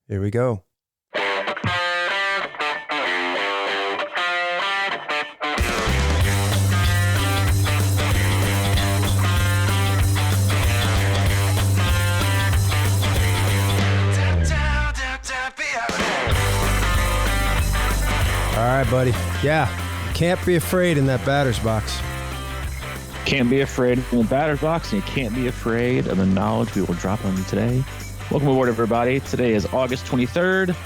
Here we go. All right, buddy. Yeah, you can't be afraid in that batter's box. Can't be afraid in the batter's box, and you can't be afraid of the knowledge we will drop on you today. Welcome aboard, everybody. Today is August 23rd,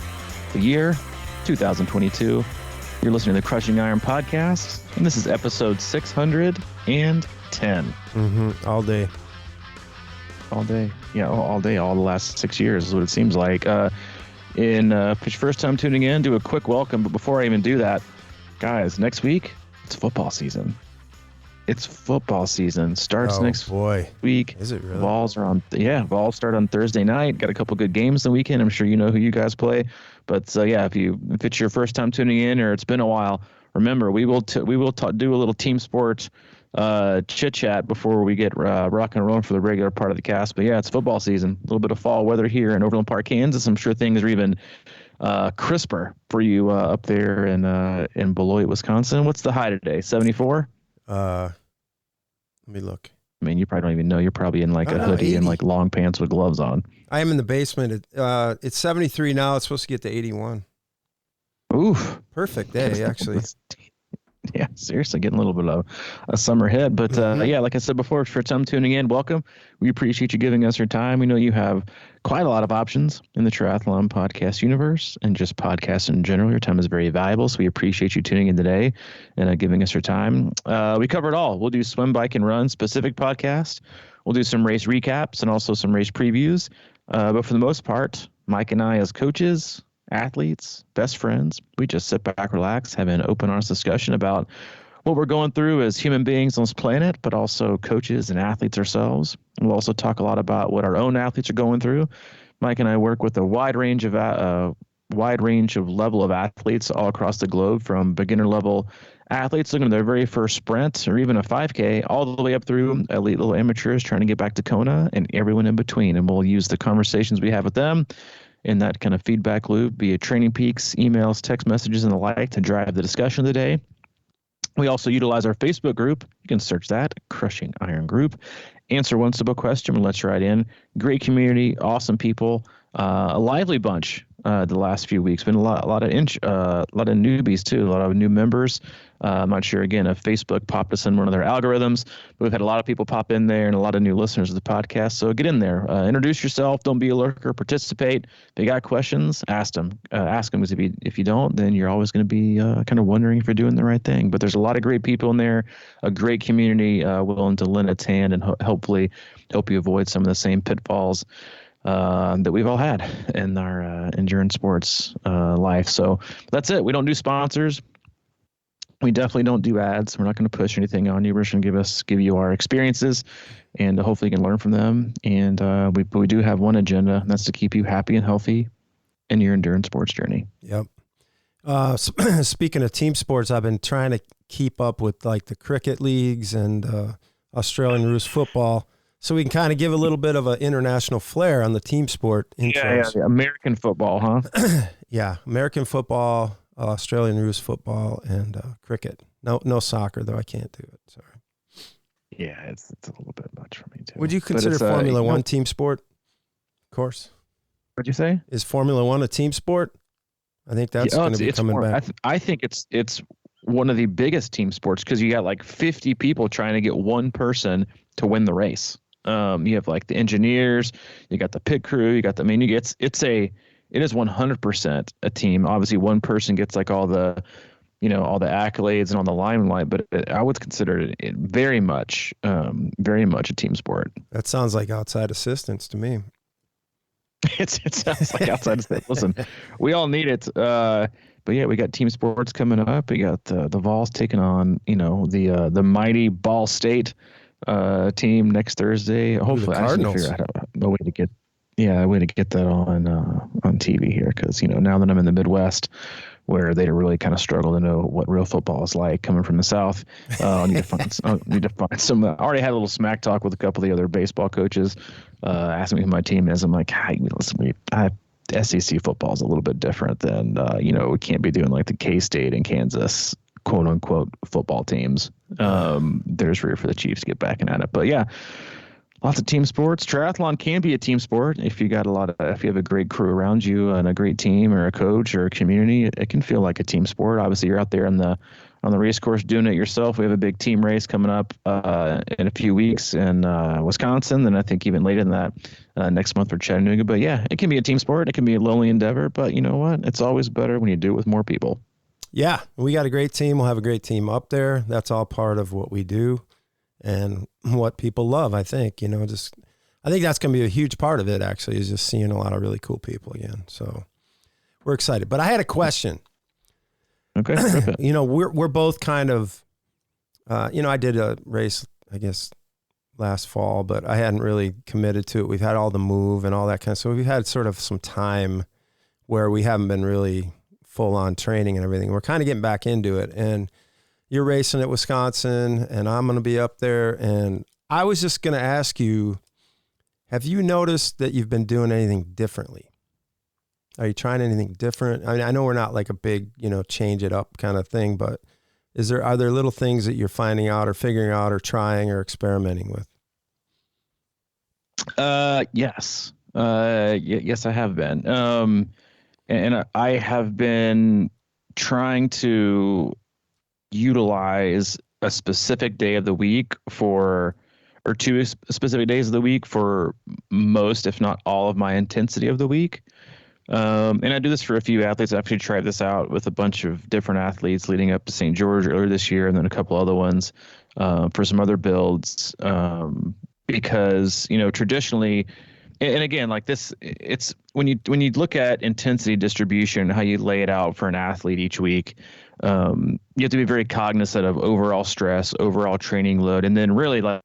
the year 2022. You're listening to the Crushing Iron podcast, and this is episode 610. All day. All day. Yeah, all day, all the last 6 years is what it seems like. If it's your first time tuning in, do a quick welcome. But before I even do that, guys, next week, it's football season. It's football season. Starts next week. Is it really? Vols Vols start on Thursday night. Got a couple good games the weekend. I'm sure you know who you guys play. But if it's your first time tuning in or it's been a while, remember we will do a little team sport chit chat before we get rock and rolling for the regular part of the cast. But yeah, it's football season. A little bit of fall weather here in Overland Park, Kansas. I'm sure things are even crisper for you up there in Beloit, Wisconsin. What's the high today? 74? Let me look. I mean, you probably don't even know. You're probably in like a hoodie 80. and like long pants with gloves on. I am in the basement. It's 73 now. It's supposed to get to 81. Oof. Perfect day, actually. Yeah, seriously, getting a little bit of a summer hit. But yeah, like I said before, for some tuning in, welcome. We appreciate you giving us your time. We know you have quite a lot of options in the triathlon podcast universe and just podcasts in general. Your time is very valuable, so we appreciate you tuning in today and giving us your time. We cover it all. We'll do swim, bike, and run specific podcast. We'll do some race recaps and also some race previews. But for the most part, Mike and I as coaches, athletes, best friends, we just sit back, relax, have an open, honest discussion about what we're going through as human beings on this planet, but also coaches and athletes ourselves. We'll also talk a lot about what our own athletes are going through. Mike and I work with a wide range of level of athletes all across the globe, from beginner level athletes looking at their very first sprint or even a 5K, all the way up through elite little amateurs trying to get back to Kona, and everyone in between. And we'll use the conversations we have with them in that kind of feedback loop via Training Peaks, emails, text messages, and the like to drive the discussion of the day. We also utilize our Facebook group. You can search that, Crushing Iron Group. Answer one simple question. We'll let you right in. Great community, awesome people, a lively bunch the last few weeks. Been a lot of newbies too, a lot of new members. I'm not sure, again, if Facebook popped us in one of their algorithms, but we've had a lot of people pop in there and a lot of new listeners of the podcast. So get in there, introduce yourself. Don't be a lurker, participate. If you got questions, ask them. Ask them, because if you don't, then you're always going to be kind of wondering if you're doing the right thing. But there's a lot of great people in there, a great community willing to lend its hand and hopefully help you avoid some of the same pitfalls that we've all had in our endurance sports life. So that's it. We don't do sponsors. We definitely don't do ads. We're not going to push anything on you. We're just going to give you our experiences, and hopefully you can learn from them. And we do have one agenda, and that's to keep you happy and healthy in your endurance sports journey. Yep. Speaking of team sports, I've been trying to keep up with like the cricket leagues and Australian rules football, so we can kind of give a little bit of an international flair on the team sport intros. Yeah. American football, huh? Yeah, American football, Australian rules football, and cricket. No soccer, though. I can't do it. Sorry. Yeah, it's a little bit much for me too. Would you consider Formula One team sport? Of course. What'd you say? Is Formula One a team sport? I think that's going to be coming back. I think it's one of the biggest team sports, because you got like 50 people trying to get one person to win the race. You have like the engineers, you got the pit crew, it is 100% a team. Obviously one person gets like all the accolades and all the limelight, but I would consider it very much a team sport. That sounds like outside assistance to me. It sounds like outside assistance. Listen, we all need it. But yeah, we got team sports coming up. We got the Vols taking on, the mighty Ball State team next Thursday. Hopefully, I can figure out a way to get that on TV here, because now that I'm in the Midwest, where they really kind of struggle to know what real football is like coming from the South. I need to find some. I already had a little smack talk with a couple of the other baseball coaches, asking me who my team is. I'm like, hey, listen, SEC football is a little bit different than, we can't be doing like the K-State and Kansas quote unquote football teams. There's room for the Chiefs to get back at it. But yeah, lots of team sports. Triathlon can be a team sport if you got if you have a great crew around you and a great team or a coach or a community. It can feel like a team sport. Obviously, you're out there on the race course doing it yourself. We have a big team race coming up in a few weeks in Wisconsin, and I think even later than that next month for Chattanooga. But yeah, it can be a team sport. It can be a lonely endeavor. But you know what? It's always better when you do it with more people. Yeah, we got a great team. We'll have a great team up there. That's all part of what we do and what people love, I think. I think that's going to be a huge part of it, actually, is just seeing a lot of really cool people again. So we're excited. But I had a question. Okay. We're both kind of, I did a race, I guess, last fall, but I hadn't really committed to it. We've had all the move and all that kind of stuff. So we've had sort of some time where we haven't been really full on training and everything. We're kind of getting back into it, and you're racing at Wisconsin and I'm going to be up there. And I was just going to ask you, have you noticed that you've been doing anything differently? Are you trying anything different? I mean, I know we're not like a big, change it up kind of thing, but are there little things that you're finding out or figuring out or trying or experimenting with? Yes. Yes, I have been. And I have been trying to utilize a specific day of the week or two specific days of the week for most, if not all, of my intensity of the week. And I do this for a few athletes. I actually tried this out with a bunch of different athletes leading up to St. George earlier this year, and then a couple other ones for some other builds. Because, traditionally, and again, like this, it's when you look at intensity distribution, how you lay it out for an athlete each week, you have to be very cognizant of overall stress, overall training load, and then really like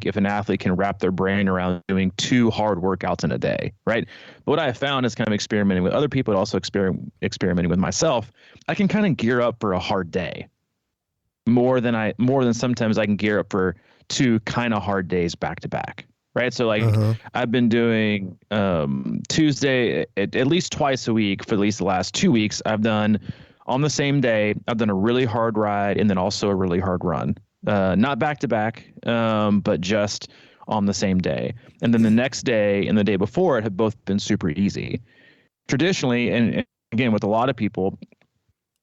if an athlete can wrap their brain around doing 2 hard workouts in a day, right? But what I have found is kind of experimenting with other people, and also experimenting with myself, I can kind of gear up for a hard day more than sometimes I can gear up for 2 kind of hard days back to back. Right. So like I've been doing Tuesday at least twice a week for at least the last 2 weeks. I've done on the same day. I've done a really hard ride and then also a really hard run. Not back to back, but just on the same day. And then the next day and the day before it have both been super easy. Traditionally, and again, with a lot of people,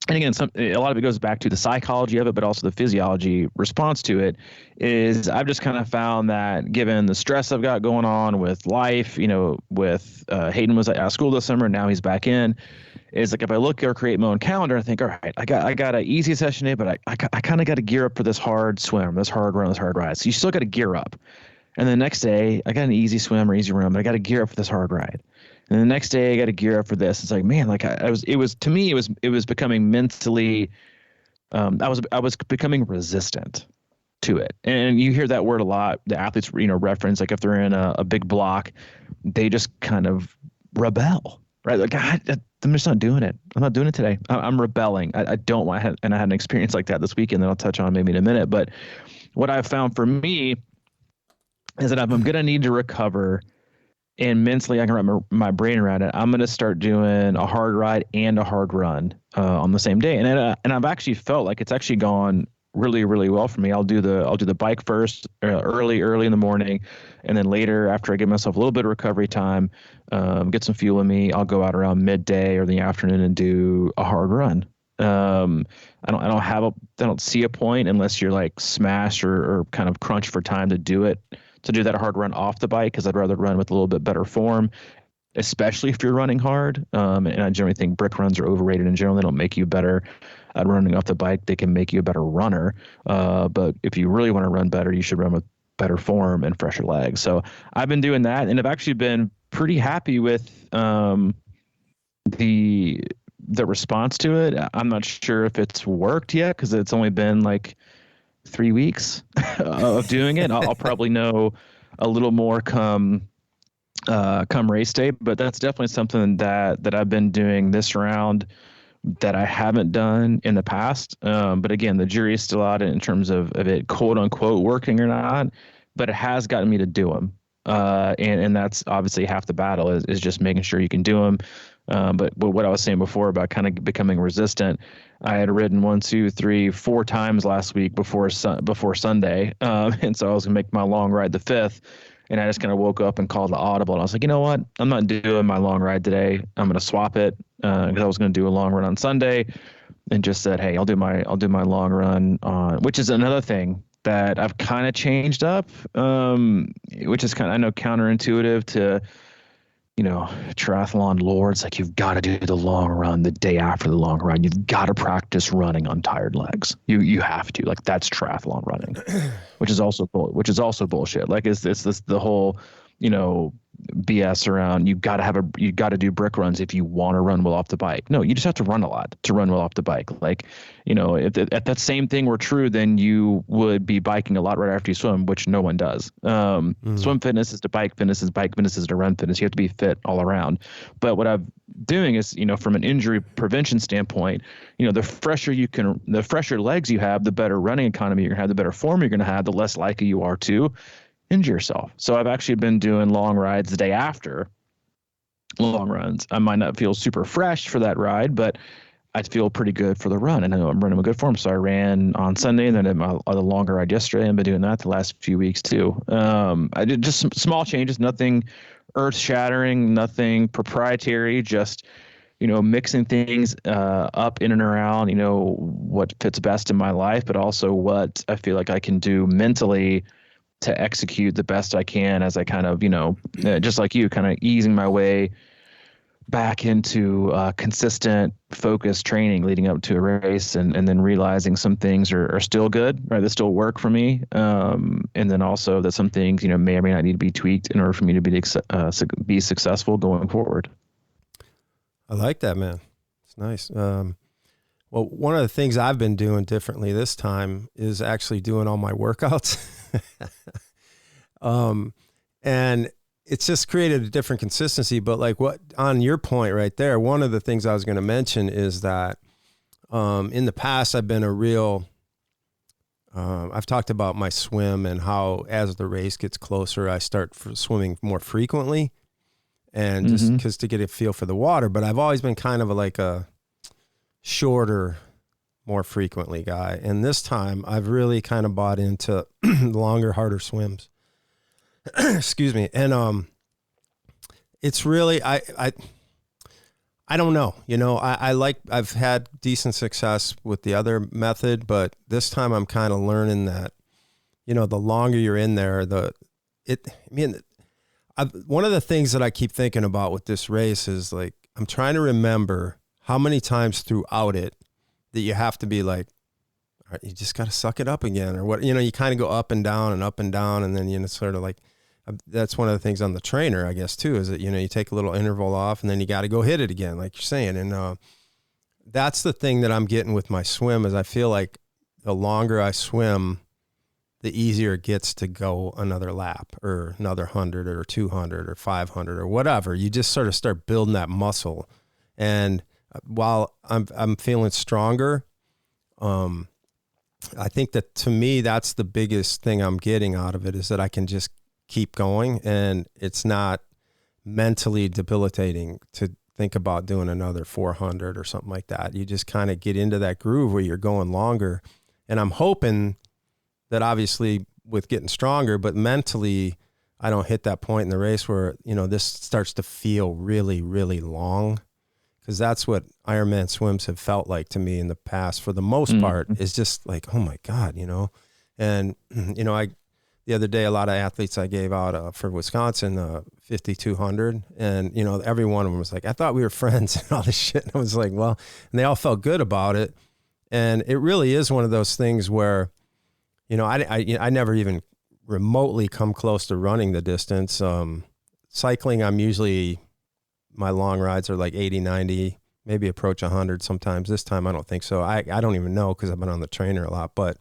and again, a lot of it goes back to the psychology of it, but also the physiology response to it, is I've just kind of found that given the stress I've got going on with life, with Hayden was at school this summer, now he's back in, is like if I look or create my own calendar, I think, all right, I got an easy session today, but I kind of got to gear up for this hard swim, this hard run, this hard ride. So you still got to gear up. And the next day, I got an easy swim or easy run, but I got to gear up for this hard ride. And the next day I got to gear up for this. It's like, man, like it was becoming mentally, I was becoming resistant to it. And you hear that word a lot. The athletes, reference, like if they're in a big block, they just kind of rebel, right? Like, I'm just not doing it. I'm not doing it today. I'm rebelling. I don't want to, and I had an experience like that this weekend that I'll touch on maybe in a minute. But what I've found for me is that if I'm going to need to recover and mentally I can wrap my brain around it, I'm going to start doing a hard ride and a hard run on the same day. And I've actually felt like it's actually gone really, really well for me. I'll do the bike first, early in the morning, and then later after I give myself a little bit of recovery time, get some fuel in me, I'll go out around midday or the afternoon and do a hard run. I don't see a point unless you're like smashed or kind of crunched for time to do that hard run off the bike, because I'd rather run with a little bit better form, especially if you're running hard. And I generally think brick runs are overrated in general. They don't make you better at running off the bike. They can make you a better runner. But if you really want to run better, you should run with better form and fresher legs. So I've been doing that, and I've actually been pretty happy with the response to it. I'm not sure if it's worked yet, because it's only been like 3 weeks of doing it. I'll probably know a little more come race day, but that's definitely something that I've been doing this round that I haven't done in the past. But again, the jury is still out in terms of it quote unquote working or not, but it has gotten me to do them. And that's obviously half the battle is just making sure you can do them. But what I was saying before about kind of becoming resistant, I had ridden 1, 2, 3, 4 times last week before Sunday. And so I was gonna make my long ride the 5th, and I just kind of woke up and called the audible. And I was like, you know what? I'm not doing my long ride today. I'm gonna swap it, because I was gonna do a long run on Sunday, and just said, hey, I'll do my long run on, which is another thing that I've kind of changed up, which is kind of, I know, counterintuitive to, triathlon lore. It's like, you've got to do the long run the day after the long run. You've got to practice running on tired legs. You have to, like, that's triathlon running, which is also bullshit. Like, it's this, the whole, BS around, you got to do brick runs if you want to run well off the bike. No, you just have to run a lot to run well off the bike. Like, if that same thing were true, then you would be biking a lot right after you swim, which no one does. Swim fitness is to bike fitness, is bike fitness is to run fitness. You have to be fit all around. But what I'm doing is, from an injury prevention standpoint, the fresher legs you have, the better running economy you're gonna have, the better form you're gonna have, the less likely you are to injure yourself. So I've actually been doing long rides the day after long runs. I might not feel super fresh for that ride, but I'd feel pretty good for the run, and I know I'm running a good form. So I ran on Sunday, and then I did the longer ride yesterday, and I've been doing that the last few weeks too. I did just some small changes, nothing earth shattering, nothing proprietary, just mixing things up in and around, what fits best in my life, but also what I feel like I can do mentally to execute the best I can as I kind of, just like you, kind of easing my way back into consistent, focused training leading up to a race, and then realizing some things are still good, right? They still work for me. And then also that some things, may or may not need to be tweaked in order for me to be successful going forward. I like that, man. It's nice. Well, one of the things I've been doing differently this time is actually doing all my workouts. And it's just created a different consistency. But like, what on your point right there, one of the things I was going to mention is that in the past I've been I've talked about my swim and how as the race gets closer I start swimming more frequently, and just because to get a feel for the water. But I've always been kind of like a shorter, more frequently guy. And this time I've really kind of bought into longer, harder swims. Excuse me. And it's really, I don't know, I've had decent success with the other method, but this time I'm kind of learning that, the longer you're in there, one of the things that I keep thinking about with this race is like, I'm trying to remember how many times throughout it that you have to be like, all right, you just got to suck it up again, or what, you kind of go up and down, and then, sort of like, that's one of the things on the trainer, I guess, too, is that, you take a little interval off and then you got to go hit it again, like you're saying. And that's the thing that I'm getting with my swim is I feel like the longer I swim, the easier it gets to go another lap or another 100 or 200 or 500 or whatever. You just sort of start building that muscle. And while I'm feeling stronger, I think that to me, that's the biggest thing I'm getting out of it, is that I can just keep going, and it's not mentally debilitating to think about doing another 400 or something like that. You just kind of get into that groove where you're going longer. And I'm hoping that, obviously, with getting stronger, but mentally I don't hit that point in the race where, this starts to feel really, really long. Because that's what Ironman swims have felt like to me in the past, for the most part, is just like, oh my God, And, the other day, a lot of athletes I gave out for Wisconsin, 5,200. And, every one of them was like, I thought we were friends and all this shit. And I was like, well, and they all felt good about it. And it really is one of those things where, I never even remotely come close to running the distance. Cycling, my long rides are like 80, 90, maybe approach 100 sometimes. This time, I don't think so. I don't even know, because I've been on the trainer a lot. But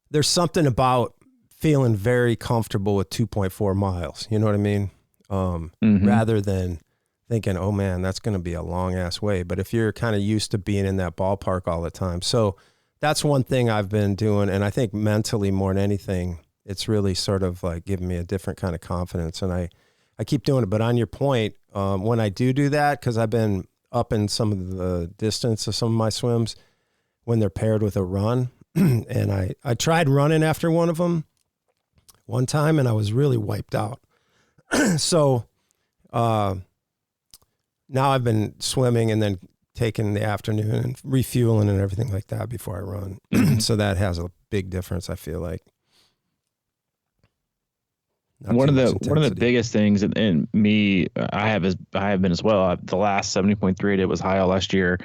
there's something about feeling very comfortable with 2.4 miles. You know what I mean? Rather than thinking, oh man, that's going to be a long ass way. But if you're kind of used to being in that ballpark all the time. So that's one thing I've been doing. And I think mentally more than anything, it's really sort of like giving me a different kind of confidence. And I keep doing it. But on your point, when I do that, because I've been up in some of the distance of some of my swims when they're paired with a run, and I tried running after one of them one time, and I was really wiped out. So now I've been swimming and then taking the afternoon and refueling and everything like that before I run. So that has a big difference, I feel like. One of the biggest things, and me, I have been as well. The last 70.3 I did was high all last year.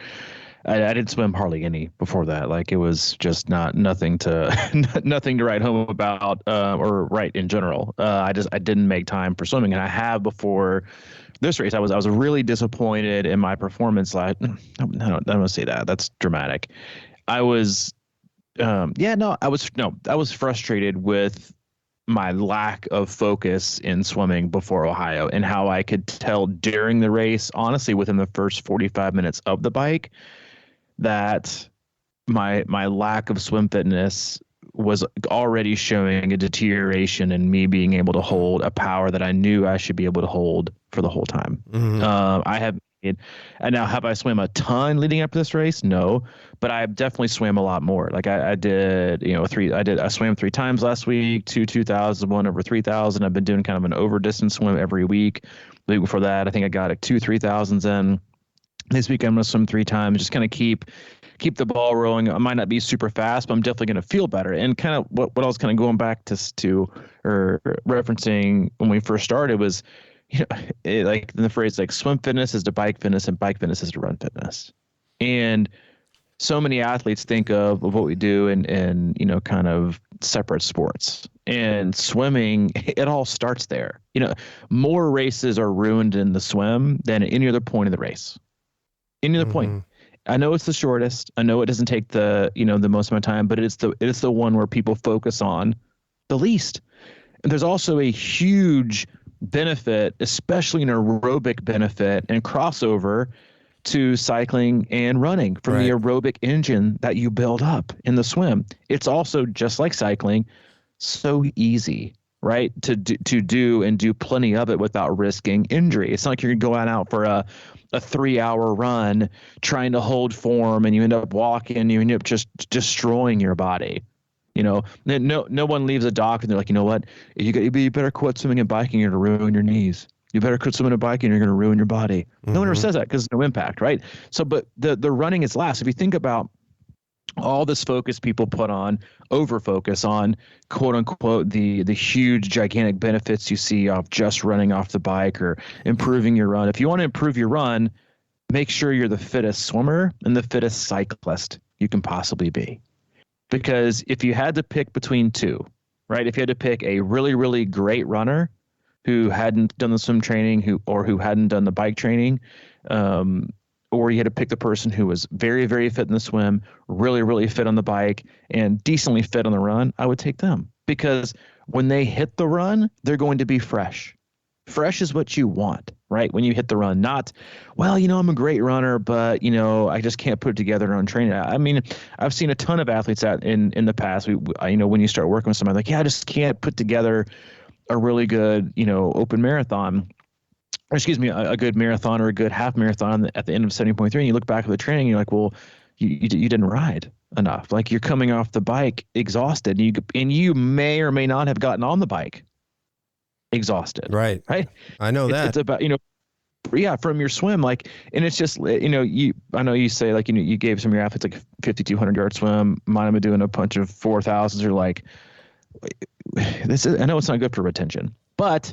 I didn't swim hardly any before that. Like, it was just nothing to write home about, or write in general. I didn't make time for swimming, and I have before this race. I was really disappointed in my performance. Like, no, I don't want to say that. That's dramatic. I was frustrated with my lack of focus in swimming before Ohio, and how I could tell during the race, honestly, within the first 45 minutes of the bike, that my lack of swim fitness was already showing a deterioration in me being able to hold a power that I knew I should be able to hold for the whole time. And now, have I swam a ton leading up to this race? No, but I definitely swam a lot more. Like, I did, I swam 3 times last week, 2,000, 1 over 3,000. I've been doing kind of an over distance swim every week. The week before that, I think I got 2 3,000s in. This week I'm going to swim 3 times, just kind of keep the ball rolling. I might not be super fast, but I'm definitely going to feel better. And kind of what I was kind of going back to or referencing when we first started was, like in the phrase, like, swim fitness is to bike fitness and bike fitness is to run fitness. And so many athletes think of what we do in kind of separate sports. And swimming, it all starts there. More races are ruined in the swim than at any other point in the race. Any other point. I know it's the shortest. I know it doesn't take the most amount of time, but it's the one where people focus on the least. And there's also a huge benefit, especially an aerobic benefit and crossover to cycling and running from the aerobic engine that you build up in the swim. It's also, just like cycling, so easy, right? To do and do plenty of it without risking injury. It's not like you're going out for a 3-hour run trying to hold form and you end up walking, you end up just destroying your body. No one leaves a dock and they're like, you know what? You better quit swimming and biking, you're going to ruin your knees. You better quit swimming and biking, you're going to ruin your body. No one ever says that because there's no impact, right? So, but the running is last. If you think about all this focus people put on, over focus on, quote unquote, the huge gigantic benefits you see of just running off the bike or improving your run. If you want to improve your run, make sure you're the fittest swimmer and the fittest cyclist you can possibly be. Because if you had to pick between two, right? If you had to pick a really, really great runner who hadn't done the swim training, who hadn't done the bike training, or you had to pick the person who was very, very fit in the swim, really, really fit on the bike, and decently fit on the run, I would take them. Because when they hit the run, they're going to be fresh. Fresh is what you want, right? When you hit the run, not, well, I'm a great runner, but, I just can't put it together on training. I mean, I've seen a ton of athletes out in the past. When you start working with somebody, like, I just can't put together a really good, open marathon. Or excuse me, a good marathon or a good half marathon at the end of 70.3, and you look back at the training, you're like, well, you didn't ride enough. Like, you're coming off the bike exhausted, and you may or may not have gotten on the bike exhausted. Right. I know that. It's about, from your swim, like, and it's just, I know you say, like, you gave some of your athletes like a 5,200 yard swim. Mine, I'm doing a bunch of 4,000s. You're like, I know it's not good for retention, but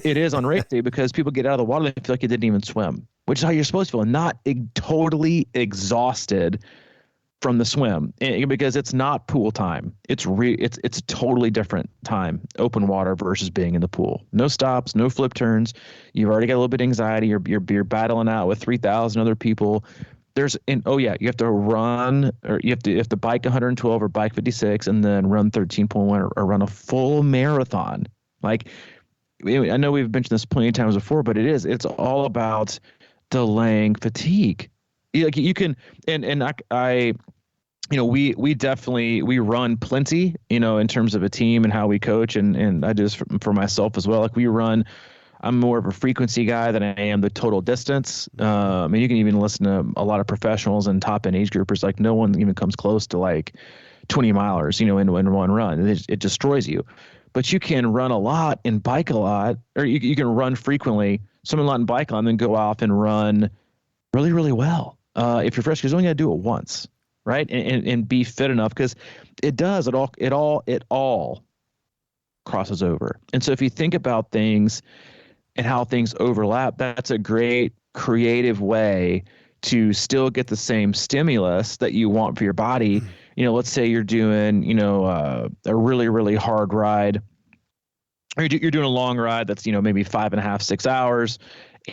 it is on race day because people get out of the water, they feel like you didn't even swim, which is how you're supposed to feel, not totally exhausted from the swim, because it's not pool time. It's a totally different time, open water versus being in the pool. No stops, no flip turns. You've already got a little bit of anxiety. You're battling out with 3,000 other people. You have to run, or you have to bike 112 or bike 56 and then run 13.1 or run a full marathon. Like, I know we've mentioned this plenty of times before, but it's all about delaying fatigue. Like, you can, and I we definitely, we run plenty, in terms of a team and how we coach, and I do this for myself as well. Like I'm more of a frequency guy than I am the total distance. And you can even listen to a lot of professionals and top end age groupers. Like no one even comes close to like 20 milers, in one run. It destroys you. But you can run a lot and bike a lot, or you can run frequently, swim a lot and bike a lot, and then go off and run really, really well. If you're fresh, because you only got to do it once, right? And be fit enough, because it all crosses over. And so if you think about things and how things overlap, that's a great creative way to still get the same stimulus that you want for your body. Let's say you're doing, a really, really hard ride, or you're doing a long ride that's, maybe 5.5, 6 hours,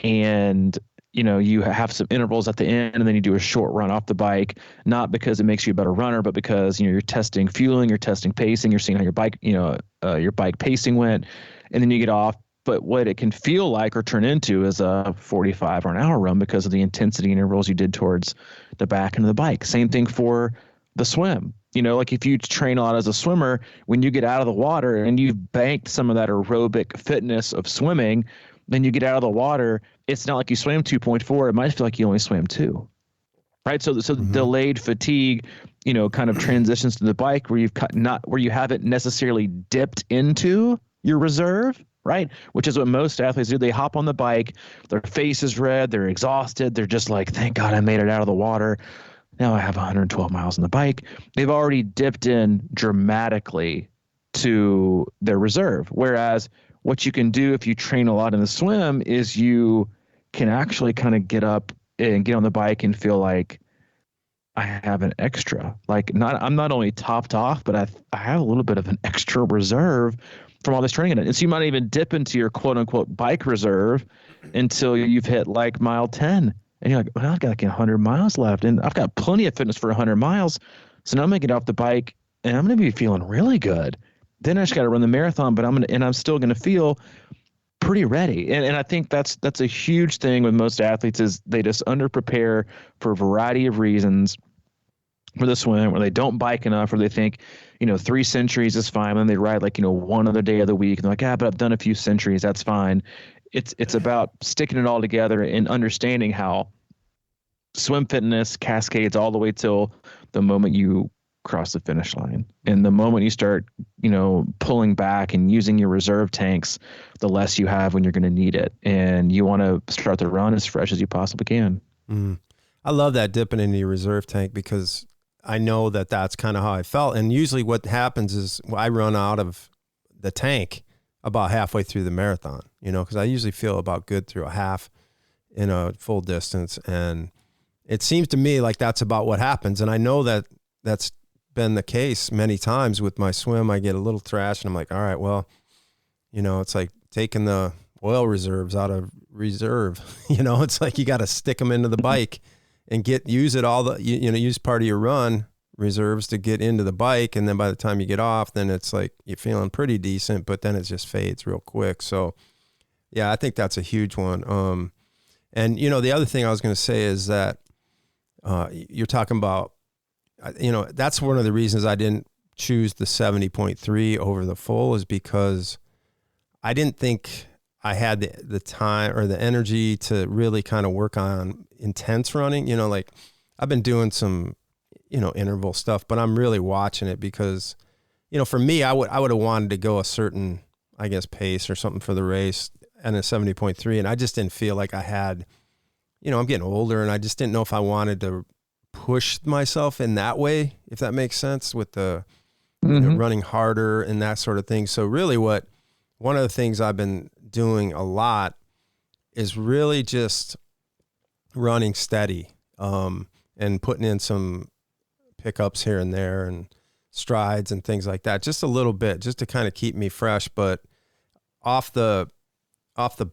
and you have some intervals at the end, and then you do a short run off the bike, not because it makes you a better runner, but because, you're testing fueling, you're testing pacing, you're seeing how your bike pacing went, and then you get off. But what it can feel like or turn into is a 45 or an hour run because of the intensity intervals you did towards the back end of the bike. Same thing for the swim. Like if you train a lot as a swimmer, when you get out of the water and you've banked some of that aerobic fitness of swimming, then you get out of the water, it's not like you swam 2.4. It might feel like you only swam 2. Right. So delayed fatigue, kind of transitions to the bike where where you haven't necessarily dipped into your reserve. Right. Which is what most athletes do. They hop on the bike, their face is red, they're exhausted. They're just like, thank God I made it out of the water. Now I have 112 miles on the bike. They've already dipped in dramatically to their reserve. Whereas what you can do if you train a lot in the swim is you can actually kind of get up and get on the bike and feel like I have an extra. Like I'm not only topped off, but I have a little bit of an extra reserve from all this training. And so you might even dip into your quote unquote bike reserve until you've hit like mile 10. And you're like, well, I've got like 100 miles left, and I've got plenty of fitness for 100 miles. So now I'm going to get off the bike and I'm going to be feeling really good. Then I just got to run the marathon, but I'm still going to feel pretty ready. And I think that's a huge thing with most athletes is they just underprepare for a variety of reasons for the swim, or they don't bike enough, or they think, 3 centuries is fine. And then they ride like, one other day of the week, and they're like, but I've done a few centuries. That's fine. It's about sticking it all together and understanding how swim fitness cascades all the way till the moment you cross the finish line. And the moment you start, pulling back and using your reserve tanks, the less you have when you're going to need it. And you want to start the run as fresh as you possibly can. I love that dipping into your reserve tank, because I know that that's kind of how I felt. And usually what happens is I run out of the tank about halfway through the marathon, because I usually feel about good through a half in a full distance. And it seems to me like that's about what happens. And I know that that's been the case many times with my swim. I get a little thrashed and I'm like, all right, well, it's like taking the oil reserves out of reserve. It's like you got to stick them into the bike and use part of your run reserves to get into the bike. And then by the time you get off, then it's like you're feeling pretty decent, but then it just fades real quick. So yeah, I think that's a huge one. And the other thing I was going to say is that you're talking about, that's one of the reasons I didn't choose the 70.3 over the full, is because I didn't think I had the time or the energy to really kind of work on intense running. Like I've been doing some, interval stuff, but I'm really watching it because, for me, I would have wanted to go a certain, I guess, pace or something for the race and a 70.3. And I just didn't feel like I had, I'm getting older, and I just didn't know if I wanted to push myself in that way, if that makes sense, with the running harder and that sort of thing. So really one of the things I've been doing a lot is really just running steady, and putting in some pickups here and there and strides and things like that, just a little bit, just to kind of keep me fresh. But off the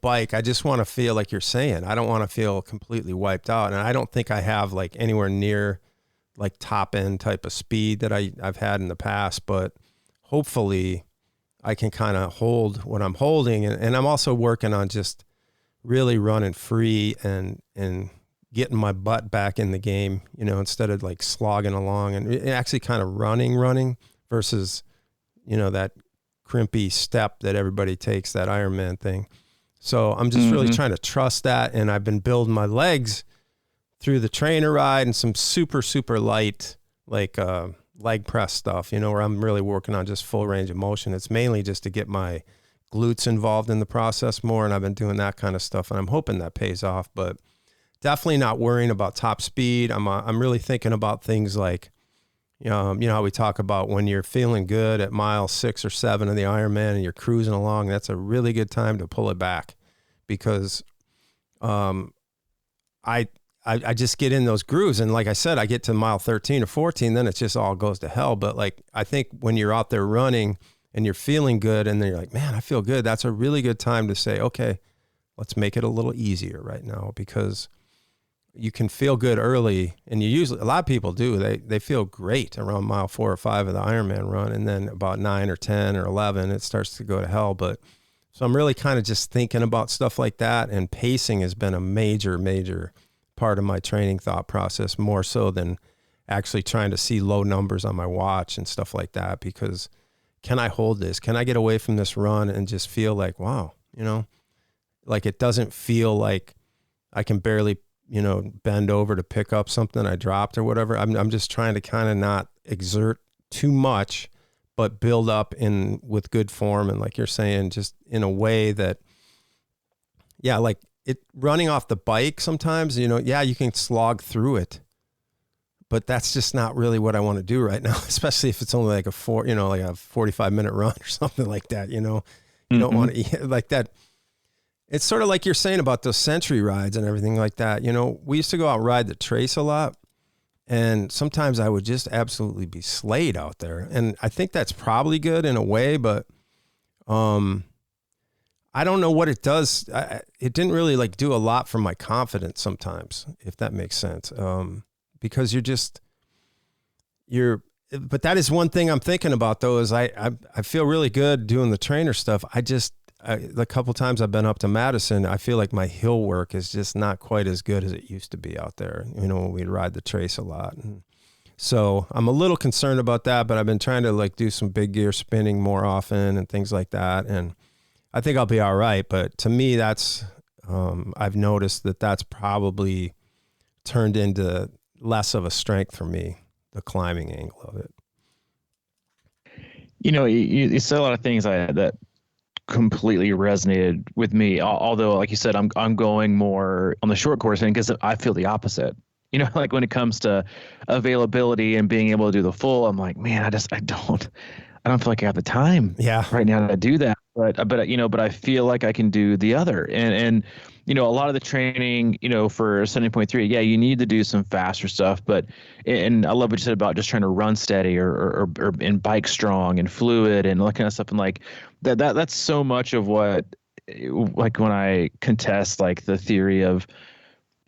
bike, I just want to feel like you're saying, I don't want to feel completely wiped out. And I don't think I have like anywhere near like top end type of speed that I've had in the past, but hopefully I can kind of hold what I'm holding. And I'm also working on just really running free and getting my butt back in the game, you know, instead of like slogging along and actually kind of running versus, you know, that crimpy step that everybody takes, that Ironman thing. So I'm just really trying to trust that. And I've been building my legs through the trainer ride and some super, super light, like leg press stuff, you know, where I'm really working on just full range of motion. It's mainly just to get my glutes involved in the process more. And I've been doing that kind of stuff, and I'm hoping that pays off, but definitely not worrying about top speed. I'm really thinking about things like, you know how we talk about when you're feeling good at mile 6 or 7 of the Ironman and you're cruising along, that's a really good time to pull it back, because I just get in those grooves. And like I said, I get to mile 13 or 14, then it just all goes to hell. But like, I think when you're out there running and you're feeling good and then you're like, man, I feel good, that's a really good time to say, okay, let's make it a little easier right now, because you can feel good early, and you usually, a lot of people do, they feel great around mile 4 or 5 of the Ironman run, and then about 9 or 10 or 11 it starts to go to hell. But so I'm really kind of just thinking about stuff like that, and pacing has been a major part of my training thought process, more so than actually trying to see low numbers on my watch and stuff like that, because can I hold this? Can I get away from this run and just feel like, wow, you know, like it doesn't feel like I can barely, you know, bend over to pick up something I dropped or whatever. I'm just trying to kind of not exert too much, but build up with good form. And like you're saying, just in a way that, yeah, like it running off the bike sometimes, you know, yeah, you can slog through it, but that's just not really what I want to do right now, especially if it's only like a 45-minute run or something like that, you know. You don't want to, like that. It's sort of like you're saying about those century rides and everything like that. You know, we used to go out and ride the trace a lot, and sometimes I would just absolutely be slayed out there. And I think that's probably good in a way, but I don't know what it does. It didn't really like do a lot for my confidence sometimes, if that makes sense. Because but that is one thing I'm thinking about though, is I feel really good doing the trainer stuff. The couple times I've been up to Madison, I feel like my hill work is just not quite as good as it used to be out there, you know, when we'd ride the trace a lot. And so I'm a little concerned about that, but I've been trying to like do some big gear spinning more often and things like that. And I think I'll be all right. But to me, that's, I've noticed that that's probably turned into less of a strength for me, the climbing angle of it. You know, you said a lot of things that completely resonated with me. Although, like you said, I'm going more on the short course thing because I feel the opposite. You know, like when it comes to availability and being able to do the full, I'm like, man, I don't feel like I have the time right now to do that. But you know, but I feel like I can do the other. And you know, a lot of the training, you know, for 70.3, yeah, you need to do some faster stuff. And I love what you said about just trying to run steady or and bike strong and fluid and all that kind of stuff. And like that's so much of what, like when I contest like the theory of,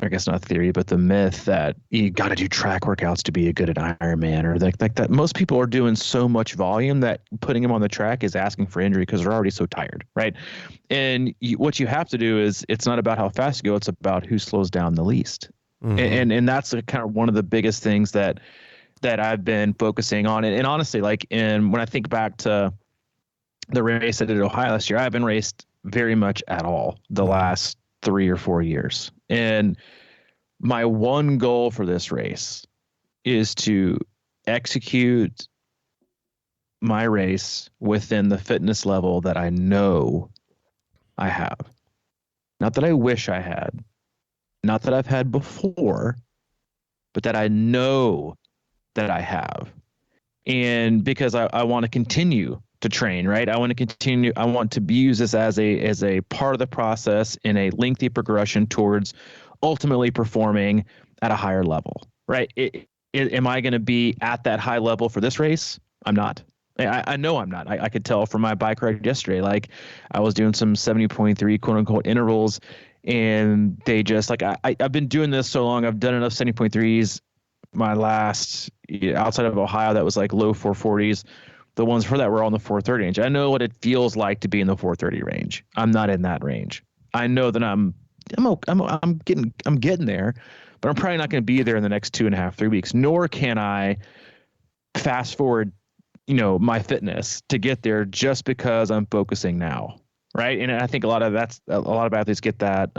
I guess not theory, but the myth that you got to do track workouts to be good at Ironman, or like that. Most people are doing so much volume that putting them on the track is asking for injury because they're already so tired, right? And what you have to do is, it's not about how fast you go; it's about who slows down the least. Mm-hmm. And that's kind of one of the biggest things that I've been focusing on. And honestly, like, and when I think back to the race I did at Ohio last year, I haven't raced very much at all the last 3 or 4 years. And my one goal for this race is to execute my race within the fitness level that I know I have. Not that I wish I had, not that I've had before, but that I know that I have. And because I want to continue to train, right? I want to use this as a part of the process in a lengthy progression towards ultimately performing at a higher level, right? Am I going to be at that high level for this race? I'm not. I know I'm not. I could tell from my bike ride yesterday. Like, I was doing some 70.3 quote unquote intervals, and they just like, I've been doing this so long. I've done enough 70.3s. My last outside of Ohio, that was like low 440s. The ones for that were all in the 430 range. I know what it feels like to be in the 430 range. I'm not in that range. I know that I'm getting there, but I'm probably not going to be there in the next 2.5, 3 weeks, nor can I fast forward, my fitness to get there just because I'm focusing now. Right. And I think a lot of athletes get that,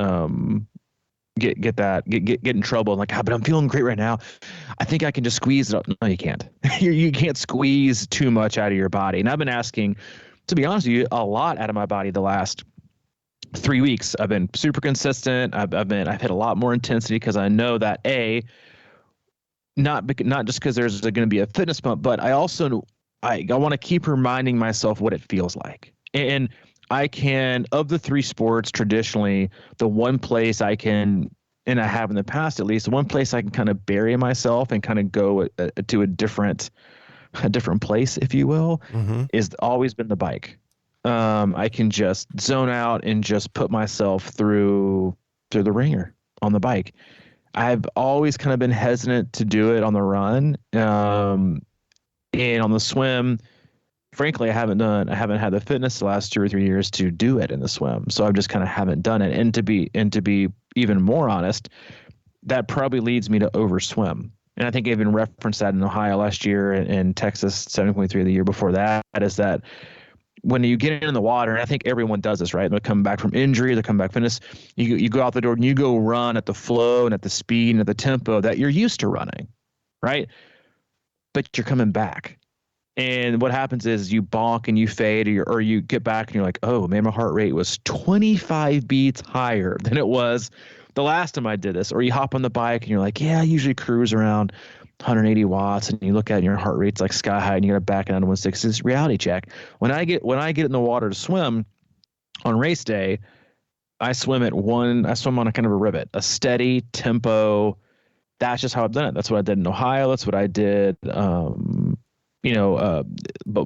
get in trouble. Like, but I'm feeling great right now. I think I can just squeeze it up. No, you can't. You can't squeeze too much out of your body. And I've been asking, to be honest with you, a lot out of my body the last 3 weeks. I've been super consistent. I've hit a lot more intensity because I know that not just because there's going to be a fitness bump, but I also I want to keep reminding myself what it feels like. And I can, of the 3 sports, traditionally, the one place I can, and I have in the past at least, the one place I can kind of bury myself and kind of go to a different place, if you will, is always been the bike. I can just zone out and just put myself through the ringer on the bike. I've always kind of been hesitant to do it on the run. And on the swim, frankly, I haven't had the fitness the last 2 or 3 years to do it in the swim. So I just kind of haven't done it. And to be even more honest, that probably leads me to overswim. And I think I even referenced that in Ohio last year and Texas 7.3 the year before that, is that when you get in the water, and I think everyone does this, right? They'll come back from injury, they'll come back fitness. You go out the door and you go run at the flow and at the speed and at the tempo that you're used to running, right? But you're coming back. And what happens is you bonk and you fade, or you get back and you're like, oh man, my heart rate was 25 beats higher than it was the last time I did this. Or you hop on the bike and you're like, yeah, I usually cruise around 180 watts, and you look at it and your heart rate's like sky high and you got to back down to 160. It's reality check. When I get in the water to swim on race day, I swim on a kind of a rivet, a steady tempo. That's just how I've done it. That's what I did in Ohio. That's what I did,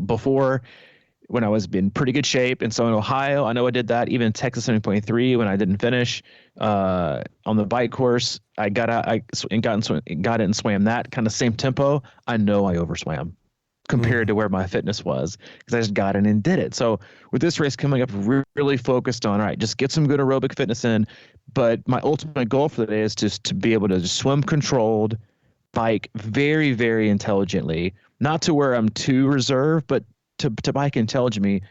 before, when I was in pretty good shape. And so in Ohio, I know I did that. Even in Texas 7.3, when I didn't finish on the bike course, I got out, got in and swam that kind of same tempo. I know I overswam compared to where my fitness was, because I just got in and did it. So with this race coming up, really focused on, all right, just get some good aerobic fitness in. But my ultimate goal for the day is just to be able to swim controlled, bike very, very intelligently, not to where I'm too reserved, but to bike intelligently.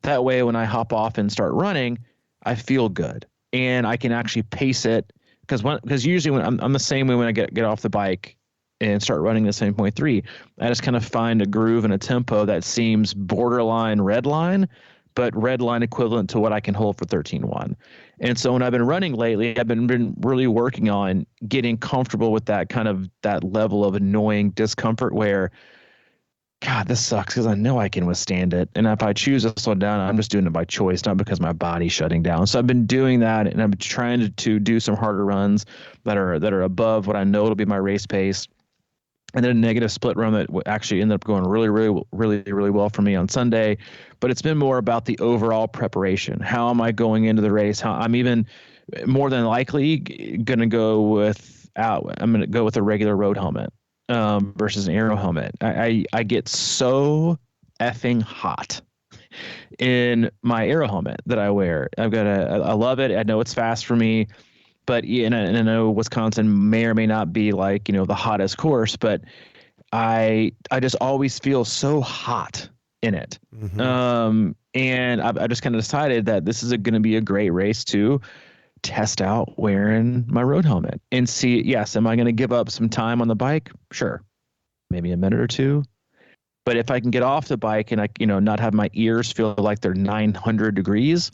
That way, when I hop off and start running, I feel good and I can actually pace it. Because usually when I'm the same way when I get off the bike and start running the 7.3, I just kind of find a groove and a tempo that seems borderline red line, but red line equivalent to what I can hold for 13.1. And so when I've been running lately, I've been really working on getting comfortable with that level of annoying discomfort where, God, this sucks, because I know I can withstand it. And if I choose to slow down, I'm just doing it by choice, not because my body's shutting down. So I've been doing that, and I'm trying to do some harder runs that are above what I know it'll be my race pace. And then a negative split run that actually ended up going really, really, really, really well for me on Sunday. But it's been more about the overall preparation. How am I going into the race? How I'm even more than likely going to go with a regular road helmet versus an Aero helmet. I get so effing hot in my Aero helmet that I wear. I love it. I know it's fast for me. But and I know Wisconsin may or may not be like, the hottest course, but I just always feel so hot in it. And I just kind of decided that this is going to be a great race to test out wearing my road helmet and see, yes, am I going to give up some time on the bike? Sure. Maybe a minute or two. But if I can get off the bike and not have my ears feel like they're 900 degrees,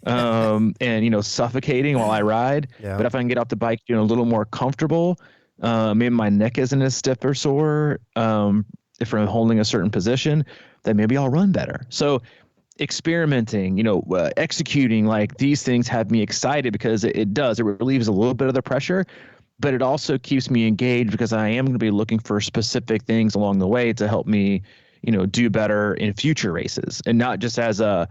and suffocating while I ride. Yeah. But if I can get off the bike, a little more comfortable, maybe my neck isn't as stiff or sore. If I'm holding a certain position, then maybe I'll run better. So experimenting, executing, like these things have me excited because it relieves a little bit of the pressure, but it also keeps me engaged because I am going to be looking for specific things along the way to help me, do better in future races, and not just as a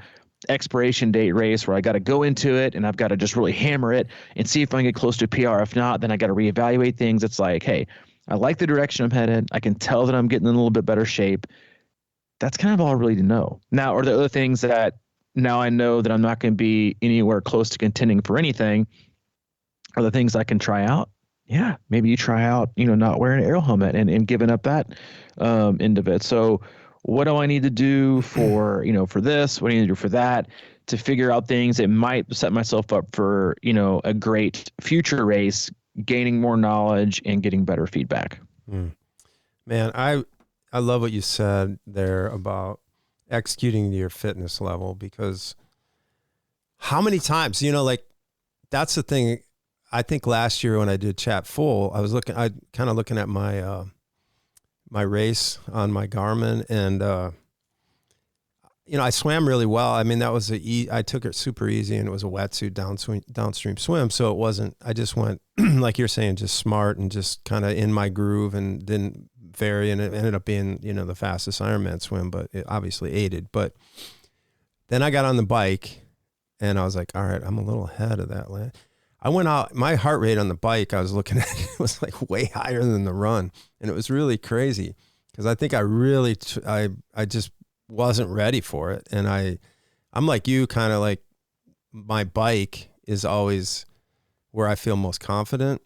expiration date race where I got to go into it and I've got to just really hammer it and see if I can get close to a PR. If not, then I got to reevaluate things. It's like, hey, I like the direction I'm headed. I can tell that I'm getting in a little bit better shape. That's kind of all I really to know. Now, are there other things that now I know that I'm not going to be anywhere close to contending for anything? Are the things I can try out? yeah, maybe you try out, not wearing an aero helmet and giving up that end of it. So what do I need to do for, for this? What do I need to do for that to figure out things that might set myself up for, a great future race, gaining more knowledge and getting better feedback? Man, I love what you said there about executing to your fitness level, because how many times, like that's the thing. I think last year when I did Chat Full, I kind of looking at my my race on my Garmin, and I swam really well. I mean, that was I took it super easy, and it was a wetsuit downstream swim, so it wasn't. I just went like you're saying, just smart and just kind of in my groove, and didn't vary, and it ended up being the fastest Ironman swim, but it obviously aided. But then I got on the bike, and I was like, all right, I'm a little ahead of that land. I went out, my heart rate on the bike, I was looking at it, was like way higher than the run. And it was really crazy, because I think I really, I just wasn't ready for it. And I'm like you, kind of like, my bike is always where I feel most confident,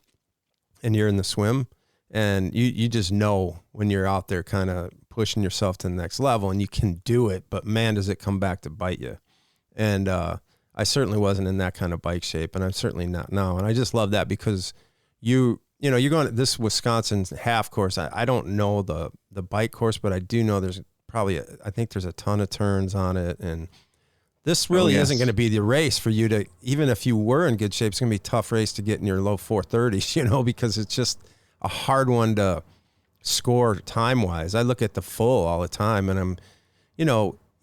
and you're in the swim, and you just know when you're out there kind of pushing yourself to the next level, and you can do it, but man, does it come back to bite you. And, I certainly wasn't in that kind of bike shape, and I'm certainly not now. And I just love that, because you're going to this Wisconsin half course. I don't know the bike course, but I do know there's probably, I think there's a ton of turns on it. And this really isn't going to be the race for you to, even if you were in good shape, it's going to be a tough race to get in your low 430s, because it's just a hard one to score time wise. I look at the full all the time, and I'm,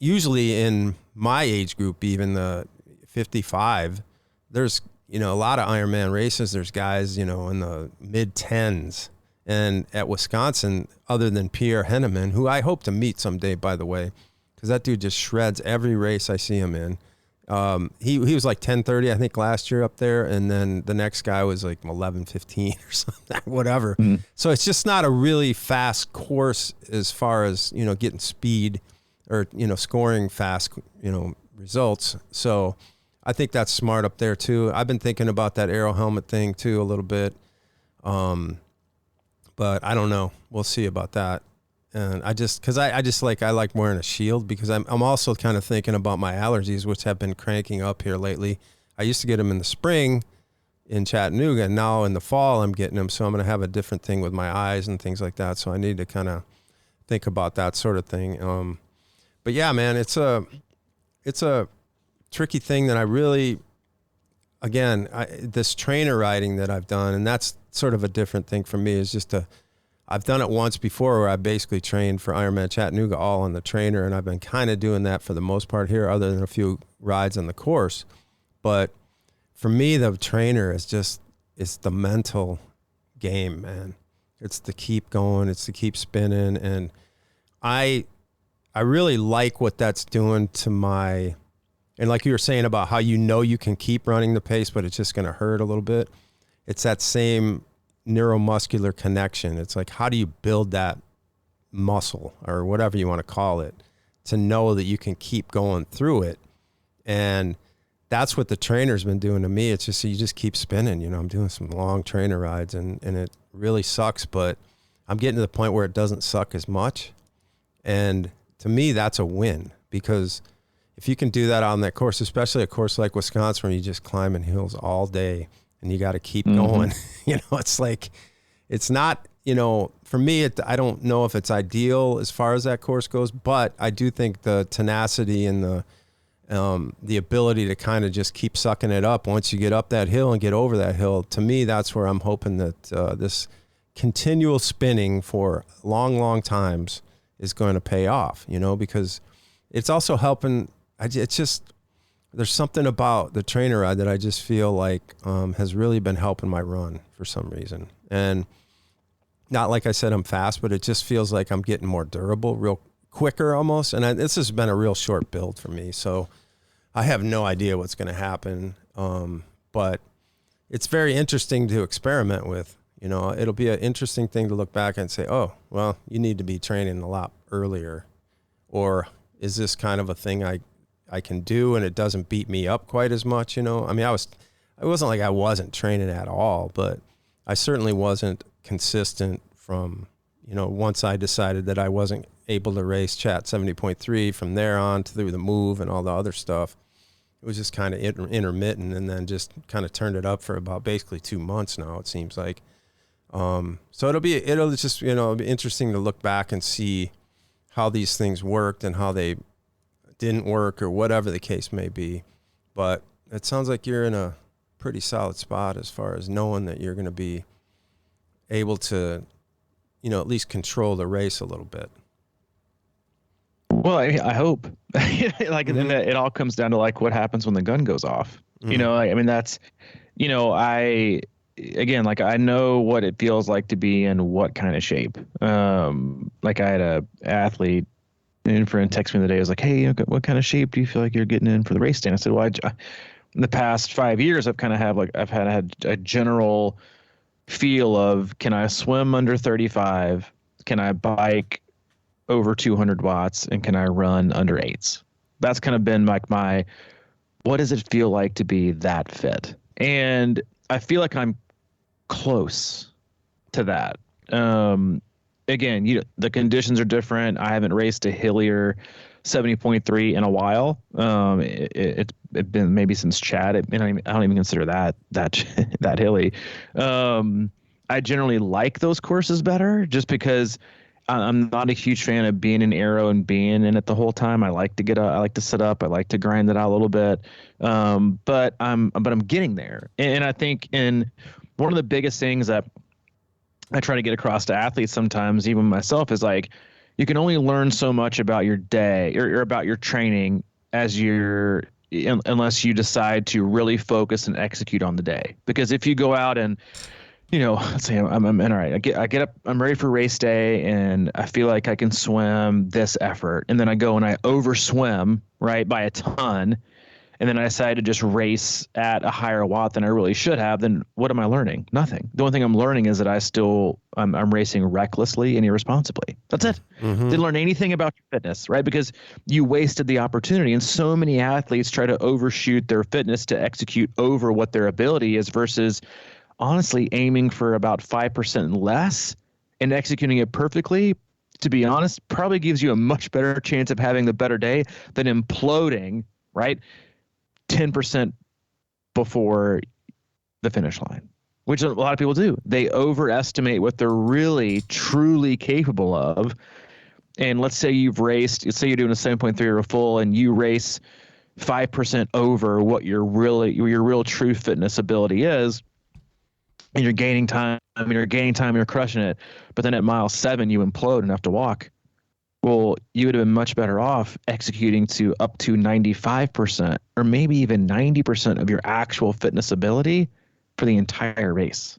usually in my age group, even the 55, there's a lot of Ironman races, there's guys in the mid 10s, and at Wisconsin, other than Pierre Henneman, who I hope to meet someday, by the way, because that dude just shreds every race I see him in. He was like 10:30 I think last year up there, and then the next guy was like 11:15 or something, whatever. So it's just not a really fast course as far as getting speed or scoring fast results. So I think that's smart up there too. I've been thinking about that Aero helmet thing too a little bit. But I don't know. We'll see about that. And I like wearing a shield, because I'm also kind of thinking about my allergies, which have been cranking up here lately. I used to get them in the spring in Chattanooga, and now in the fall I'm getting them. So I'm going to have a different thing with my eyes and things like that. So I need to kind of think about that sort of thing. But yeah, man, it's a tricky thing that I really, again, this trainer riding that I've done, and that's sort of a different thing for me, is just I've done it once before where I basically trained for Ironman Chattanooga all on the trainer, and I've been kind of doing that for the most part here, other than a few rides on the course. But for me, the trainer it's the mental game, man. It's to keep going, it's to keep spinning, and I really like what that's doing to my. And like you were saying about how you can keep running the pace, but it's just going to hurt a little bit. It's that same neuromuscular connection. It's like, how do you build that muscle, or whatever you want to call it, to know that you can keep going through it? And that's what the trainer's been doing to me. It's just, you just keep spinning. I'm doing some long trainer rides, and it really sucks, but I'm getting to the point where it doesn't suck as much. And to me, that's a win, because if you can do that on that course, especially a course like Wisconsin, where you just climbing hills all day and you got to keep going, it's like, it's not, for me, I don't know if it's ideal as far as that course goes, but I do think the tenacity and the ability to kind of just keep sucking it up once you get up that hill and get over that hill, to me, that's where I'm hoping that this continual spinning for long, long times is going to pay off, because it's also helping. It's just, there's something about the trainer ride that I just feel like has really been helping my run for some reason. And not like I said I'm fast, but it just feels like I'm getting more durable, real quicker almost. And this has been a real short build for me, so I have no idea what's going to happen. But it's very interesting to experiment with. It'll be an interesting thing to look back and say, oh, well, you need to be training a lot earlier. Or is this kind of a thing I can do, and it doesn't beat me up quite as much, I mean, it wasn't like I wasn't training at all, but I certainly wasn't consistent from, once I decided that I wasn't able to race Chat 70.3 from there on through the move and all the other stuff. It was just kind of intermittent, and then just kind of turned it up for about basically 2 months now, it seems like. So it'll just, it'll be interesting to look back and see how these things worked and how they didn't work or whatever the case may be. But it sounds like you're in a pretty solid spot as far as knowing that you're going to be able to, at least control the race a little bit. Well, I hope like, and then it all comes down to like what happens when the gun goes off. That's, again, like I know what it feels like to be in what kind of shape. Like I had a athlete and friend text me the day. I was like, hey, what kind of shape do you feel like you're getting in for the race day? And I said, well, in the past 5 years, I've had a general feel of, can I swim under 35? Can I bike over 200 watts? And can I run under 8s? That's kind of been like what does it feel like to be that fit? And I feel like I'm close to that. Again, the conditions are different. I haven't raced a hillier 70.3 in a while. It's been maybe since Chad. I don't even consider that hilly. I generally like those courses better, just because I'm not a huge fan of being in Aero and being in it the whole time. I like to I like to sit up. I like to grind it out a little bit. But I'm getting there. And I think one of the biggest things that I try to get across to athletes sometimes, even myself, is like, you can only learn so much about your day or about your training unless you decide to really focus and execute on the day. Because if you go out and, let's say I'm all right, I get up, I'm ready for race day, and I feel like I can swim this effort, and then I go and I overswim, right, by a ton, and then I decide to just race at a higher watt than I really should have, then what am I learning? Nothing. The only thing I'm learning is that I'm racing recklessly and irresponsibly. That's it. Mm-hmm. Didn't learn anything about your fitness, right? Because you wasted the opportunity. And so many athletes try to overshoot their fitness to execute over what their ability is, versus honestly aiming for about 5% less and executing it perfectly. To be honest, probably gives you a much better chance of having the better day than imploding, right, 10% before the finish line, which a lot of people do. They overestimate what they're really, truly capable of. And let's say you're doing a 7.3 or a full, and you race 5% over what your real true fitness ability is, and you're gaining time, you're crushing it. But then at mile 7, you implode and have to walk. Well, you would have been much better off executing to up to 95% or maybe even 90% of your actual fitness ability for the entire race.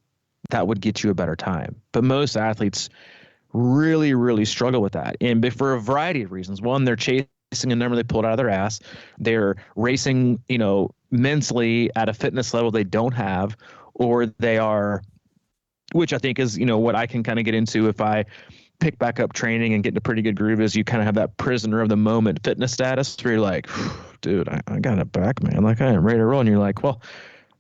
That would get you a better time. But most athletes really, really struggle with that. And for a variety of reasons. One, they're chasing a number they pulled out of their ass. They're racing, mentally at a fitness level they don't have, or they are, which I think is, what I can kind of get into if I pick back up training and get in a pretty good groove, is you kind of have that prisoner of the moment fitness status where you're like, dude, I got it back, man. Like, I am ready to roll. And you're like, well,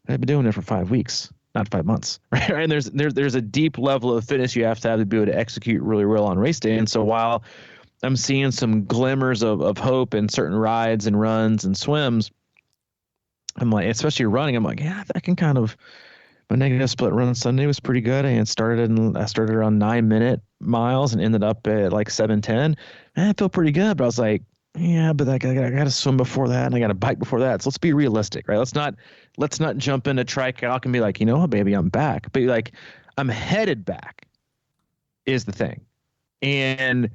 I've been doing it for 5 weeks, not 5 months. Right. And there's a deep level of fitness you have to be able to execute really well on race day. And so while I'm seeing some glimmers of hope in certain rides and runs and swims, I'm like, especially running, I'm like, yeah, I can kind of. My negative split run on Sunday was pretty good. I started around 9-minute miles and ended up at like 7:10. I feel pretty good, but I was like, yeah, but I got to swim before that, and I got to bike before that. So let's be realistic, right? Let's not jump into TriCalc and be like, what, baby, I'm back. But like, I'm headed back is the thing. And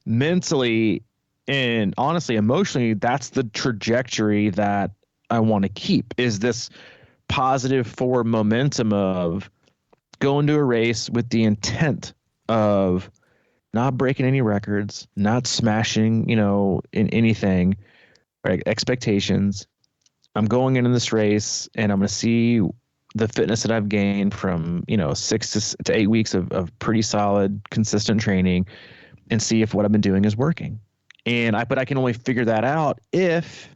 mentally and honestly, emotionally, that's the trajectory that I want to keep, is this positive forward momentum of going to a race with the intent of not breaking any records, not smashing, in anything, right? Expectations. I'm going into this race and I'm going to see the fitness that I've gained from, 6 to 8 weeks of pretty solid, consistent training, and see if what I've been doing is working. But I can only figure that out if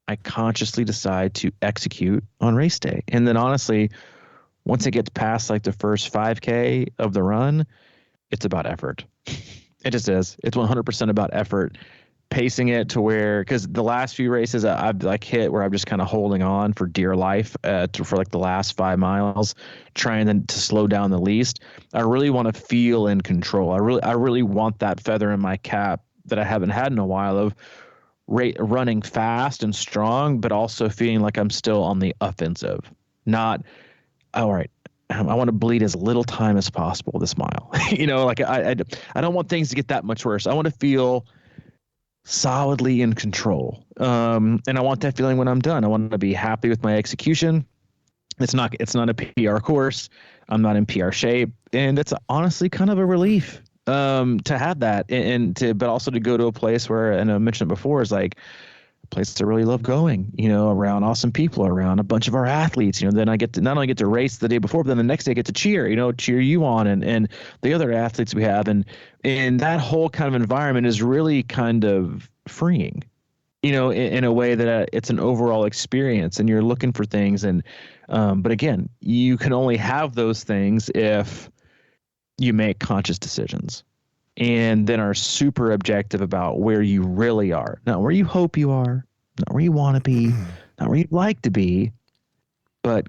I consciously decide to execute on race day. And then honestly, once it gets past like the first 5K of the run, it's about effort. It just is. It's 100% about effort, pacing it to where, because the last few races I've like hit where I'm just kind of holding on for dear life for like the last 5 miles, trying to slow down the least. I really want to feel in control. I really want that feather in my cap that I haven't had in a while of running fast and strong, but also feeling like I'm still on the offensive. Not, all right, I want to bleed as little time as possible this mile. Like I don't want things to get that much worse. I want to feel solidly in control. And I want that feeling when I'm done. I want to be happy with my execution. It's not a PR course. I'm not in PR shape. And it's honestly kind of a relief to have that but also to go to a place where, and I mentioned it before, is like a place I really love going, around awesome people, around a bunch of our athletes, then I get to not only get to race the day before, but then the next day I get to cheer you on and the other athletes we have. And that whole kind of environment is really kind of freeing, in a way that it's an overall experience and you're looking for things. But again, you can only have those things if you make conscious decisions and then are super objective about where you really are, not where you hope you are, not where you want to be, not where you'd like to be, but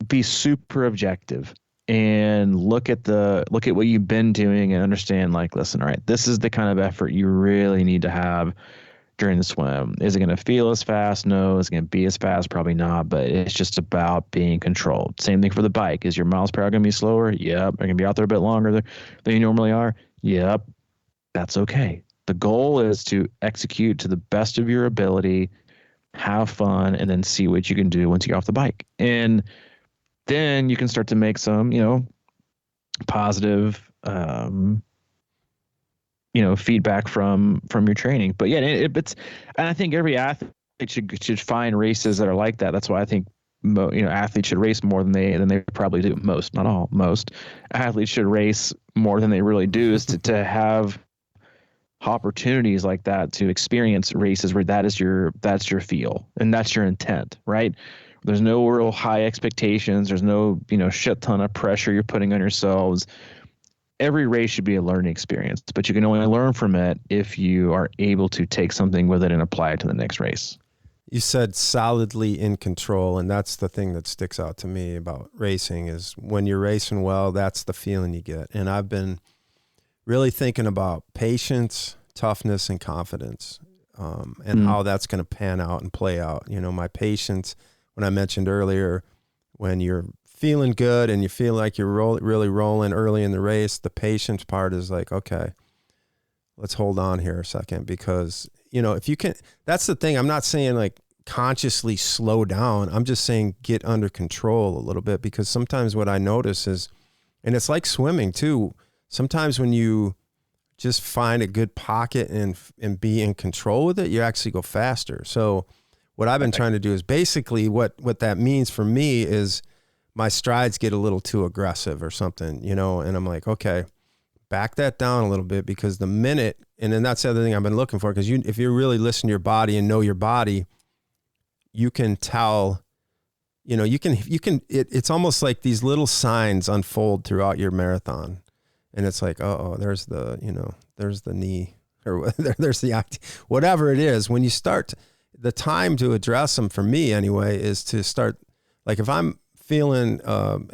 be super objective and look at what you've been doing and understand, like, listen, all right, this is the kind of effort you really need to have during the swim. Is it going to feel as fast? No. Is it going to be as fast? Probably not, but it's just about being controlled. Same thing for the bike. Is your miles per hour going to be slower? Yep. Are you going to be out there a bit longer than you normally are? Yep. That's okay. The goal is to execute to the best of your ability, have fun, and then see what you can do once you get off the bike. And then you can start to make some, positive, feedback from your training. But yeah, it's, and I think every athlete should find races that are like that. That's why I think athletes should race more than they probably do. Most athletes should race more than they really do, is to have opportunities like that, to experience races where that's your feel and that's your intent, right? There's no real high expectations. There's no shit ton of pressure you're putting on yourselves. Every race should be a learning experience, but you can only learn from it if you are able to take something with it and apply it to the next race. You said solidly in control, and that's the thing that sticks out to me about racing, is when you're racing well, that's the feeling you get. And I've been really thinking about patience, toughness, and confidence, and how that's going to pan out and play out. My patience, when I mentioned earlier, when you're feeling good and you feel like you're really rolling early in the race, the patience part is like, okay, let's hold on here a second, because if you can, that's the thing. I'm not saying like consciously slow down. I'm just saying get under control a little bit, because sometimes what I notice is, and it's like swimming too, sometimes when you just find a good pocket and be in control with it, you actually go faster. So what I've been trying to do is basically what that means for me is my strides get a little too aggressive or something, and I'm like, okay, back that down a little bit, because the minute, and then that's the other thing I've been looking for, because if you really listen to your body and know your body, you can tell, it's almost like these little signs unfold throughout your marathon. And it's like, there's the knee, or there's the, whatever it is. When you start, the time to address them, for me anyway, is to start, like if I'm feeling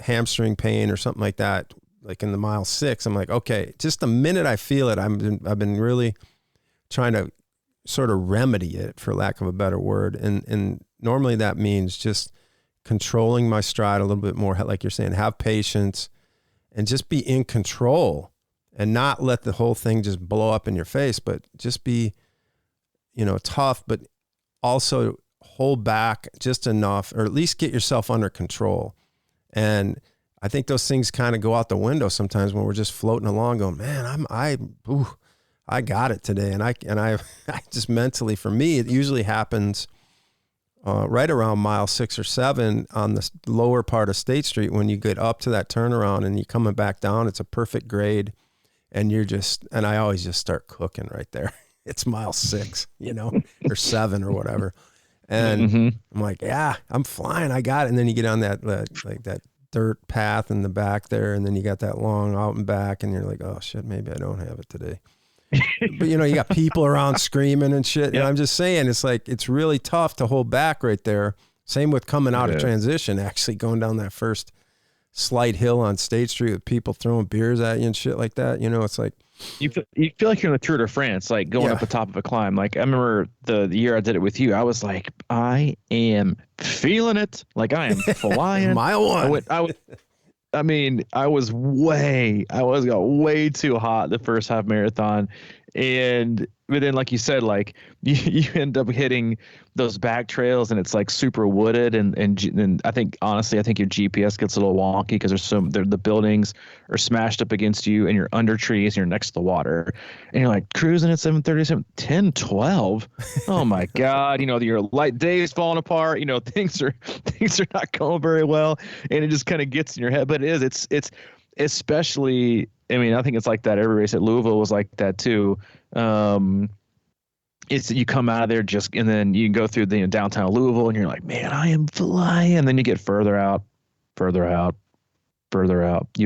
hamstring pain or something like that, like in the mile 6, I'm like, okay, just the minute I feel it, I've been really trying to sort of remedy it, for lack of a better word. And normally that means just controlling my stride a little bit more, like you're saying, have patience and just be in control and not let the whole thing just blow up in your face, but just be, tough, but also hold back just enough, or at least get yourself under control. And I think those things kind of go out the window sometimes when we're just floating along going, man, I got it today. And I just mentally, for me, it usually happens right around mile 6 or 7 on the lower part of State Street. When you get up to that turnaround and you're coming back down, it's a perfect grade. And and I always just start cooking right there. It's mile 6, or 7 or whatever. And I'm like, yeah, I'm flying. I got it. And then you get on that dirt path in the back there, and then you got that long out and back, and you're like, oh shit, maybe I don't have it today. But you got people around screaming and shit. And I'm just saying, it's like, it's really tough to hold back right there. Same with coming out of transition, actually going down that first slight hill on State Street with people throwing beers at you and shit like that. It's like, you feel like you're in the Tour de France, like going up the top of a climb. Like I remember the year I did it with you, I was like, I am feeling it. Like I am flying. Mile one. I was got way too hot the first half marathon. But then, like you said, like you end up hitting those back trails and it's like super wooded. And I think your GPS gets a little wonky because the buildings are smashed up against you and you're under trees and you're next to the water and you're like cruising at 7:37, 10:12. Oh my God. Your light day is falling apart. Things are not going very well. And it just kind of gets in your head, but it's especially, I think it's like that. Every race at Louisville was like that too. It's you come out of there and then you go through the downtown Louisville and you're like, man, I am flying. And then you get further out. You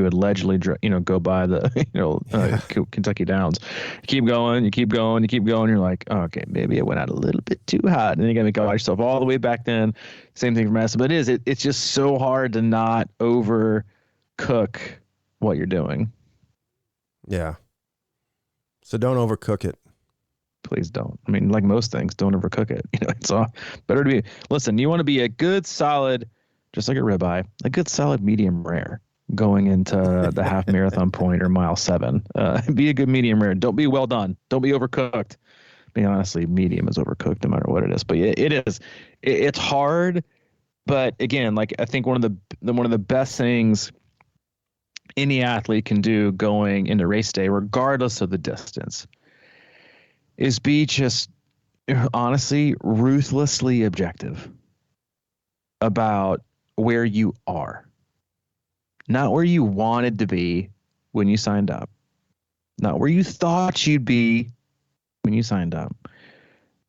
would allegedly, go by the, Kentucky Downs. You keep going. You're like, oh, okay, maybe I went out a little bit too hot. And then you got to go yourself all the way back then. Same thing for Madison. But it's just so hard to not overcook what you're doing. Yeah. So don't overcook it. Please don't. Like most things, don't overcook it. It's all better to be. Listen, you want to be a good solid, just like a ribeye, a good solid medium rare going into the half marathon point or mile 7. Be a good medium rare. Don't be well done. Don't be overcooked. Honestly, medium is overcooked no matter what it is. But it's hard. But again, like I think one of the best things any athlete can do going into race day, regardless of the distance, is be just honestly ruthlessly objective about where you are, not where you wanted to be when you signed up, not where you thought you'd be when you signed up,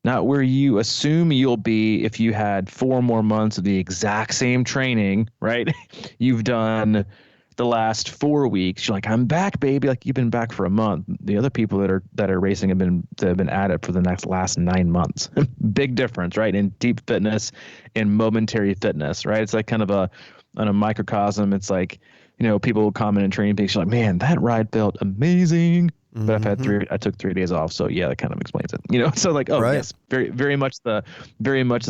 not where you assume you'll be if you had 4 more months of the exact same training, right? You've done the last 4 weeks. You're like, I'm back, baby. Like you've been back for a month. The other people that are racing have been at it for the last 9 months. Big difference, right? In deep fitness and momentary fitness, right? It's like kind of on a microcosm. It's like, people will comment in training peaks. You're like, man, that ride felt amazing. But I took 3 days off. So yeah, that kind of explains it, so like, oh right. Yes, very, very much the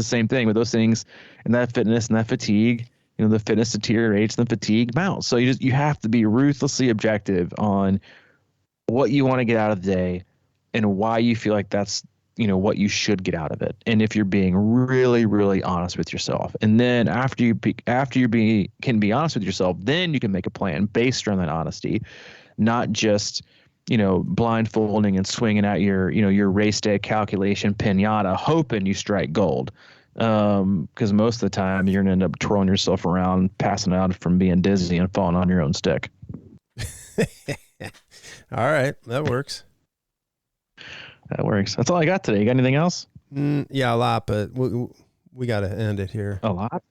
same thing with those things and that fitness and that fatigue. The fitness deteriorates and the fatigue mounts. So you have to be ruthlessly objective on what you want to get out of the day and why you feel like that's, what you should get out of it. And if you're being really, really honest with yourself, and then after you can be honest with yourself, then you can make a plan based on that honesty, not just, blindfolding and swinging out your race day calculation pinata, hoping you strike gold. Because most of the time you're gonna end up twirling yourself around, passing out from being dizzy and falling on your own stick. All right, that works. That's all I got today. You got anything else? Yeah, a lot, but we got to end it here. A lot.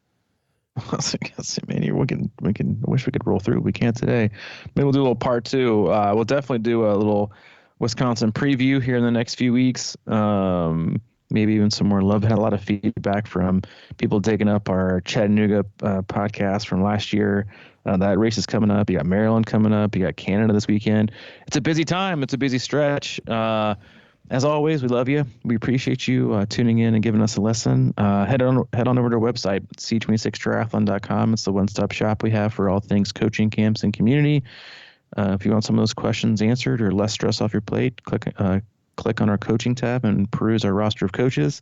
Man, we can. I wish we could roll through. We can't today. Maybe we'll do a little part 2. We'll definitely do a little Wisconsin preview here in the next few weeks. Maybe even some more love. Had a lot of feedback from people taking up our Chattanooga podcast from last year. That race is coming up. You got Maryland coming up. You got Canada this weekend. It's a busy time. It's a busy stretch. As always, we love you. We appreciate you tuning in and giving us a listen. Head on over to our website, c26triathlon.com. It's the one-stop shop we have for all things coaching, camps, and community. If you want some of those questions answered or less stress off your plate, click on our coaching tab and peruse our roster of coaches.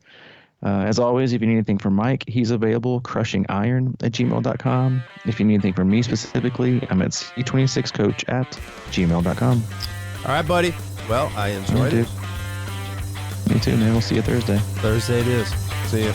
As always, if you need anything from Mike, he's available, CrushingIron@gmail.com. If you need anything from me specifically, I'm at c26coach@gmail.com. All right, buddy. Well, I enjoyed it. Me too, man. We'll see you Thursday. Thursday it is. See you.